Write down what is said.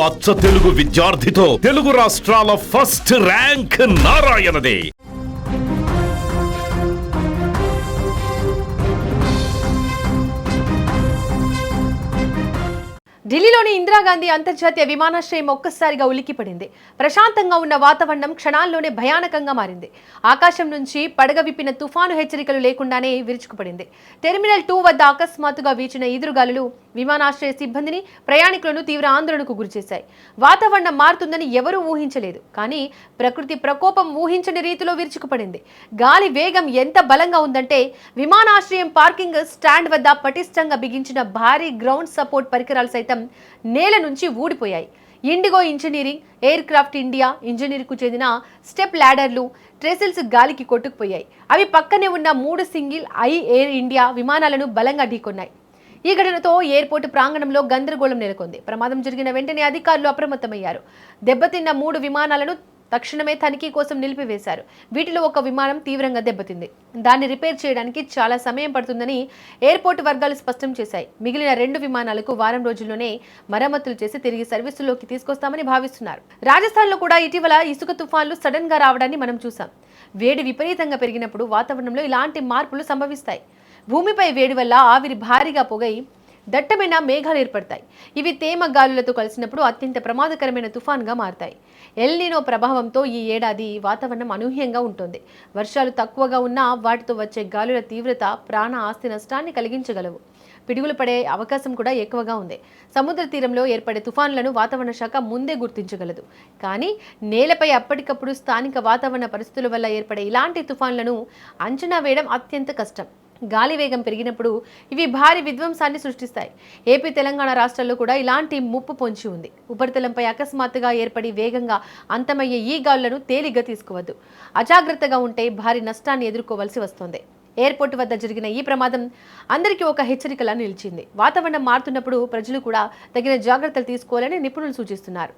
అచ్చ తెలుగు విద్యార్థితో తెలుగు రాష్ట్రాల first rank నారాయణదే. ఢిల్లీలోని ఇందిరాగాంధీ అంతర్జాతీయ విమానాశ్రయం ఒక్కసారిగా ఉలిక్కిపడింది. ప్రశాంతంగా ఉన్న వాతావరణం క్షణాల్లోనే భయానకంగా మారింది. ఆకాశం నుంచి పడగ విప్పిన తుఫాను హెచ్చరికలు లేకుండానే విరుచుకుపడింది. టెర్మినల్ 2 వద్ద అకస్మాత్తుగా వీచిన ఈదురుగాలులు విమానాశ్రయ సిబ్బందిని, ప్రయాణికులను తీవ్ర ఆందోళనకు గురిచేశాయి. వాతావరణం మారుతుందని ఎవరూ ఊహించలేదు, కానీ ప్రకృతి ప్రకోపం ఊహించని రీతిలో విరుచుకుపడింది. గాలి వేగం ఎంత బలంగా ఉందంటే విమానాశ్రయం పార్కింగ్ స్టాండ్ వద్ద పటిష్టంగా బిగించిన భారీ గ్రౌండ్ సపోర్ట్ పరికరాలు సైతం నేల నుంచి ఊడిపోయాయి. Indigo engineering, aircraft India engineering కు చెందిన స్టెప్ ల్యాడర్లు, ట్రెసిల్స్ గాలికి కొట్టుకుపోయాయి. అవి పక్కనే ఉన్న 3 సింగిల్ ఐ ఎయిర్ ఇండియా విమానాలను బలంగా ఢీకొన్నాయి. ఈ ఘటనతో ఎయిర్పోర్టు ప్రాంగణంలో గందరగోళం నెలకొంది. ప్రమాదం జరిగిన వెంటనే అధికారులు అప్రమత్తమయ్యారు. దెబ్బతిన్న 3 విమానాలను తక్షణమే తనిఖీ కోసం నిలిపివేశారు. వీటిలో ఒక విమానం తీవ్రంగా దెబ్బతింది. దాన్ని రిపేర్ చేయడానికి చాలా సమయం పడుతుందని ఎయిర్పోర్టు వర్గాలు స్పష్టం చేశాయి. మిగిలిన 2 విమానాలకు వారం రోజుల్లోనే మరమ్మతులు చేసి తిరిగి సర్వీసుల్లోకి తీసుకొస్తామని భావిస్తున్నారు. రాజస్థాన్లో కూడా ఇటీవల ఇసుక తుఫాన్లు సడన్ గా రావడాన్ని మనం చూసాం. వేడి విపరీతంగా పెరిగినప్పుడు వాతావరణంలో ఇలాంటి మార్పులు సంభవిస్తాయి. భూమిపై వేడి వల్ల ఆవిరి భారీగా పొగై దట్టమైన మేఘాలు ఏర్పడతాయి. ఇవి తేమ గాలులతో కలిసినప్పుడు అత్యంత ప్రమాదకరమైన తుఫాన్గా మారతాయి. ఎల్ నీనో ప్రభావంతో ఈ ఏడాది వాతావరణం అనూహ్యంగా ఉంటుంది. వర్షాలు తక్కువగా ఉన్నా వాటితో వచ్చే గాలుల తీవ్రత ప్రాణ ఆస్తి నష్టాన్ని కలిగించగలవు. పిడుగులు పడే అవకాశం కూడా ఎక్కువగా ఉంది. సముద్ర తీరంలో ఏర్పడే తుఫాన్లను వాతావరణ శాఖ ముందే గుర్తించగలదు. కానీ నేలపై అప్పటికప్పుడు స్థానిక వాతావరణ పరిస్థితుల వల్ల ఏర్పడే ఇలాంటి తుఫాన్లను అంచనా వేయడం అత్యంత కష్టం. గాలి వేగం పెరిగినప్పుడు ఇవి భారీ విధ్వంసాన్ని సృష్టిస్తాయి. ఏపీ, తెలంగాణ రాష్ట్రాల్లో కూడా ఇలాంటి ముప్పు పొంచి ఉంది. ఉపరితలంపై అకస్మాత్తుగా ఏర్పడి వేగంగా అంతమయ్యే ఈ గాలులను తేలిగ్గా తీసుకోవద్దు. అజాగ్రత్తగా ఉంటే భారీ నష్టాన్ని ఎదుర్కోవాల్సి వస్తుంది. ఎయిర్పోర్టు వద్ద జరిగిన ఈ ప్రమాదం అందరికీ ఒక హెచ్చరికలా నిలిచింది. వాతావరణం మారుతున్నప్పుడు ప్రజలు కూడా తగిన జాగ్రత్తలు తీసుకోవాలని నిపుణులు సూచిస్తున్నారు.